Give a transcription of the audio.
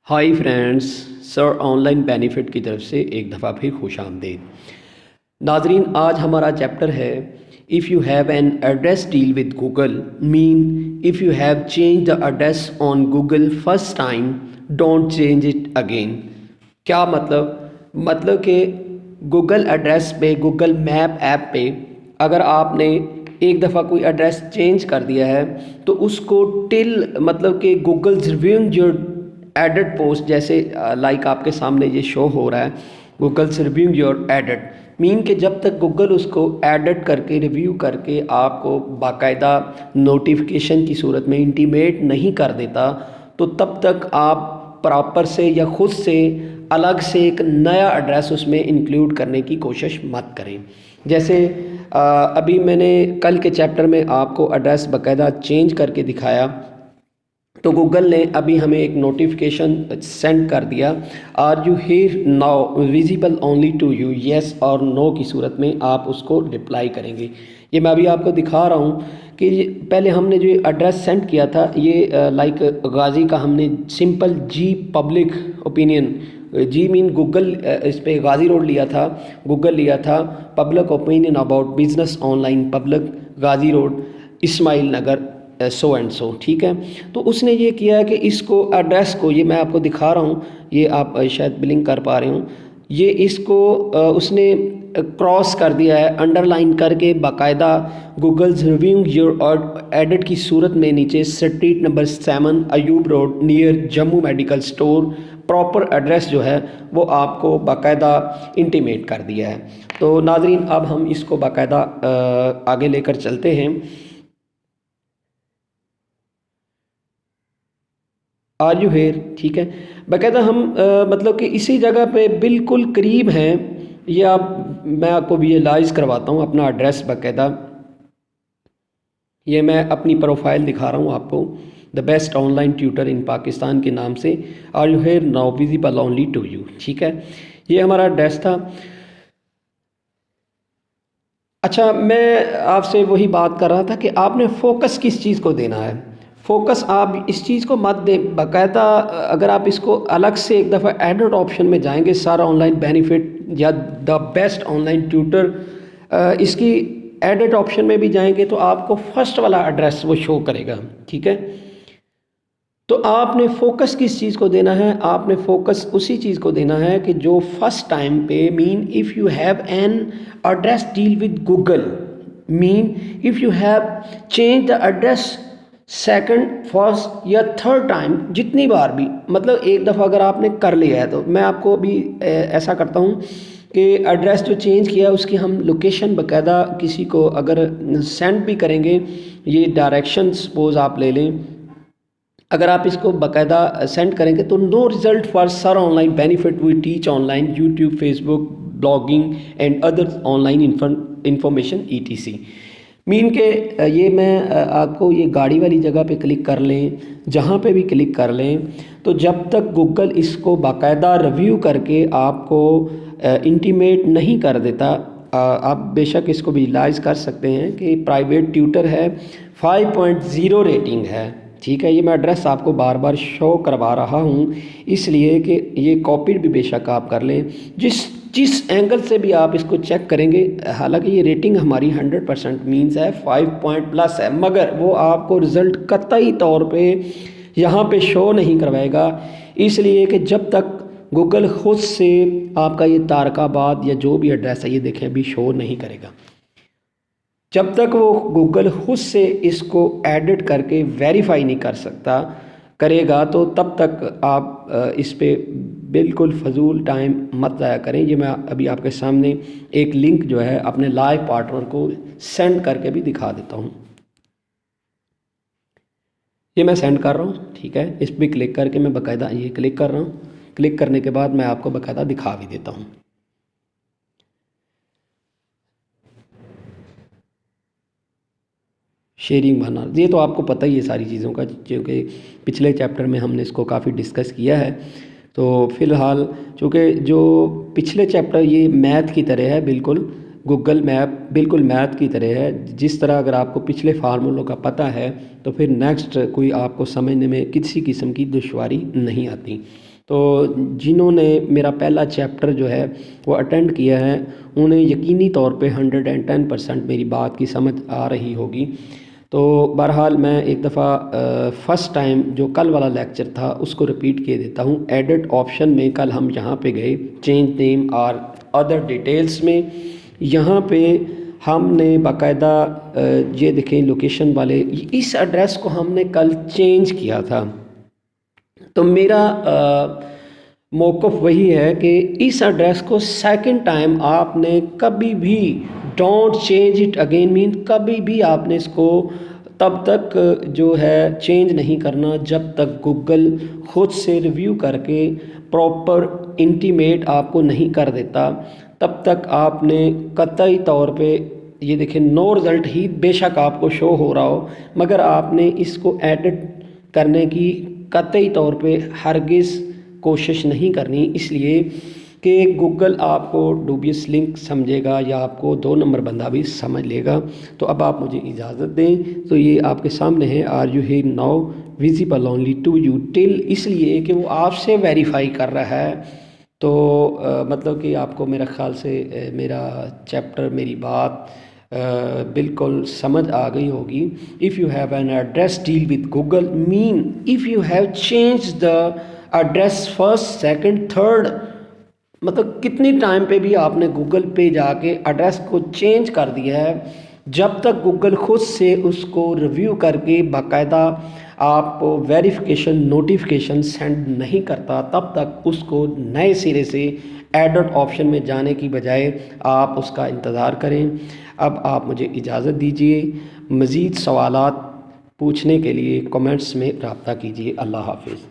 High friends, سر online benefit کی طرف سے ایک دفعہ پھر خوش آمدید۔ ناظرین، آج ہمارا چیپٹر ہے if you have an address deal with Google main if you have change the address on Google first time don't change it again. کیا مطلب کہ گوگل ایڈریس پہ، گوگل میپ ایپ پہ اگر آپ نے ایک دفعہ کوئی ایڈریس چینج کر دیا ہے تو اس کو مطلب کہ گوگل ریویوئنگ جو ایڈٹ پوسٹ، جیسے لائک آپ کے سامنے یہ شو ہو رہا ہے گوگل ریویوئنگ یور ایڈٹ، مین کہ جب تک گوگل اس کو ایڈٹ کر کے ریویو کر کے آپ کو باقاعدہ نوٹیفیکیشن کی صورت میں انٹیمیٹ نہیں کر دیتا تو تب تک آپ پراپر سے یا خود سے الگ سے ایک نیا ایڈریس اس میں انکلوڈ کرنے کی کوشش مت کریں۔ جیسے ابھی میں نے کل کے چیپٹر میں آپ کو ایڈریس باقاعدہ چینج کر کے دکھایا تو گوگل نے ابھی ہمیں ایک نوٹیفیکیشن سینڈ کر دیا، are you here now visible only to you, yes اور نو کی صورت میں آپ اس کو رپلائی کریں گے۔ یہ میں ابھی آپ کو دکھا رہا ہوں کہ پہلے ہم نے جو ایڈریس سینڈ کیا تھا یہ لائک غازی کا، ہم نے سمپل جی پبلک اوپینین، جی مین گوگل، اس پہ غازی روڈ لیا تھا، گوگل لیا تھا public opinion about business on line public Ghazi road Ismail Nagar so and so, ٹھیک ہے۔ تو اس نے یہ کیا ہے کہ اس کو ایڈریس کو، یہ میں آپ کو دکھا رہا ہوں، یہ آپ شاید بلنک کر پا رہے ہوں، یہ اس کو اس نے کراس کر دیا ہے، انڈر لائن کر کے باقاعدہ گوگل ریویوئنگ یور ایڈٹ کی صورت میں نیچے street number 7 Ayub road near Jammu medical store, proper address جو ہے وہ آپ کو باقاعدہ انٹیمیٹ کر دیا ہے۔ تو ناظرین، اب ہم اس کو باقاعدہ آگے لے کر چلتے ہیں۔ آر یو ہیئر، ٹھیک ہے، باقاعدہ ہم مطلب کہ اسی جگہ پہ بالکل قریب ہیں۔ یہ میں آپ کو ویژوائز کرواتا ہوں اپنا ایڈریس باقاعدہ، یہ میں اپنی پروفائل دکھا رہا ہوں آپ کو، the best online tutor in Pakistan کے نام سے، are you here now visible only to you, ٹھیک ہے، یہ ہمارا ایڈریس تھا۔ اچھا، میں آپ سے وہی بات کر رہا تھا کہ آپ نے فوکس کس چیز کو دینا ہے۔ فوکس آپ اس چیز کو مت دیں، باقاعدہ اگر آپ اس کو الگ سے ایک دفعہ ایڈٹ آپشن میں جائیں گے، سارا آن لائن بینیفٹ یا the best online tutor, اس کی ایڈٹ آپشن میں بھی جائیں گے تو آپ کو فرسٹ والا ایڈریس وہ شو کرے گا، ٹھیک ہے۔ تو آپ نے فوکس کس چیز کو دینا ہے؟ آپ نے فوکس اسی چیز کو دینا ہے کہ جو فرسٹ ٹائم پہ، mean if you have an address deal with Google, main if you have change the address second, first یا تھرڈ ٹائم، جتنی بار بھی، مطلب ایک دفعہ اگر آپ نے کر لیا ہے تو میں آپ کو ابھی ایسا کرتا ہوں کہ ایڈریس جو چینج کیا اس کی ہم لوکیشن باقاعدہ کسی کو اگر سینڈ بھی کریں گے، یہ ڈائریکشن سپوز آپ لے لیں، اگر آپ اس کو باقاعدہ سینڈ کریں گے تو no result for sir online benefit we teach online YouTube, Facebook, blogging and other online information ETC، mean کہ یہ میں آپ کو یہ گاڑی والی جگہ پہ کلک کر لیں، جہاں پہ بھی کلک کر لیں تو جب تک گوگل اس کو باقاعدہ ریویو کر کے آپ کو انٹیمیٹ نہیں کر دیتا، آپ بے شک اس کو ویژوائز کر سکتے ہیں کہ پرائیویٹ ٹیوٹر ہے، 5.0 ریٹنگ ہے، ٹھیک ہے۔ یہ میں ایڈریس آپ کو بار بار شو کروا رہا ہوں اس لیے کہ یہ کاپی بھی بے شک آپ کر لیں، جس اینگل سے بھی آپ اس کو چیک کریں گے، حالانکہ یہ ریٹنگ ہماری 100% مینز ہے، 5+ ہے، مگر وہ آپ کو رزلٹ قطعی طور پہ یہاں پہ شو نہیں کروائے گا، اس لیے کہ جب تک گوگل خود سے آپ کا یہ تارک آباد یا جو بھی ایڈریس ہے، یہ دیکھیں ابھی شو نہیں کرے گا، جب تک وہ گوگل خود سے اس کو ایڈٹ کر کے ویریفائی نہیں کرے گا تو تب تک آپ اس پہ بالکل فضول ٹائم مت ضائع کریں۔ یہ میں ابھی آپ کے سامنے ایک لنک جو ہے اپنے لائیو پارٹنر کو سینڈ کر کے بھی دکھا دیتا ہوں، یہ میں سینڈ کر رہا ہوں، ٹھیک ہے۔ اس پہ کلک کر کے میں باقاعدہ یہ کلک کر رہا ہوں، کلک کرنے کے بعد میں آپ کو باقاعدہ دکھا بھی دیتا ہوں۔ شیئرنگ بنا، یہ تو آپ کو پتہ ہی ہے ساری چیزوں کا، کیونکہ پچھلے چیپٹر میں ہم نے اس کو کافی ڈسکس کیا ہے۔ تو فی الحال چونکہ جو پچھلے چیپٹر یہ میتھ کی طرح ہے، بالکل گوگل میپ بالکل میتھ کی طرح ہے، جس طرح اگر آپ کو پچھلے فارمولوں کا پتہ ہے تو پھر نیکسٹ کوئی آپ کو سمجھنے میں کسی قسم کی دشواری نہیں آتی۔ تو جنہوں نے میرا پہلا چیپٹر جو ہے وہ اٹینڈ کیا ہے انہیں یقینی طور پہ 110% میری بات کی سمجھ آ رہی ہوگی۔ تو بہرحال میں ایک دفعہ فرسٹ ٹائم جو کل والا لیکچر تھا اس کو رپیٹ کیے دیتا ہوں۔ ایڈٹ آپشن میں کل ہم یہاں پہ گئے چینج نیم اور ادر ڈیٹیلز میں، یہاں پہ ہم نے باقاعدہ یہ دیکھیں لوکیشن والے اس ایڈریس کو ہم نے کل چینج کیا تھا۔ تو میرا موقف وہی ہے کہ اس ایڈریس کو سیکنڈ ٹائم آپ نے کبھی بھی ڈونٹ چینج اٹ اگین، مین کبھی بھی آپ نے اس کو تب تک جو ہے چینج نہیں کرنا جب تک گوگل خود سے ریویو کر کے پراپر انٹیمیٹ آپ کو نہیں کر دیتا، تب تک آپ نے قطعی طور پہ یہ دیکھیں نو رزلٹ ہی بے شک آپ کو شو ہو رہا ہو، مگر آپ نے اس کو ایڈٹ کرنے کی قطعی طور پہ ہرگز کوشش نہیں کرنی، اس لیے کہ گوگل آپ کو ڈوبیس لنک سمجھے گا یا آپ کو 2 نمبر بندہ بھی سمجھ لے گا۔ تو اب آپ مجھے اجازت دیں، تو یہ آپ کے سامنے ہے are you here now visible only to you till, اس لیے کہ وہ آپ سے ویریفائی کر رہا ہے۔ تو مطلب کہ آپ کو میرا خیال سے میرا چیپٹر میری بات بالکل سمجھ آ گئی ہوگی۔ If you have an address deal with Google main if you have change the address first second third, مطلب کتنی ٹائم پہ بھی آپ نے گوگل پہ جا کے ایڈریس کو چینج کر دیا ہے، جب تک گوگل خود سے اس کو ریویو کر کے باقاعدہ آپ کو ویریفیکیشن نوٹیفیکیشن سینڈ نہیں کرتا، تب تک اس کو نئے سرے سے ایڈٹ آپشن میں جانے کی بجائے آپ اس کا انتظار کریں۔ اب آپ مجھے اجازت دیجیے، مزید سوالات پوچھنے کے لیے کمنٹس میں رابطہ کیجیے۔ اللہ حافظ۔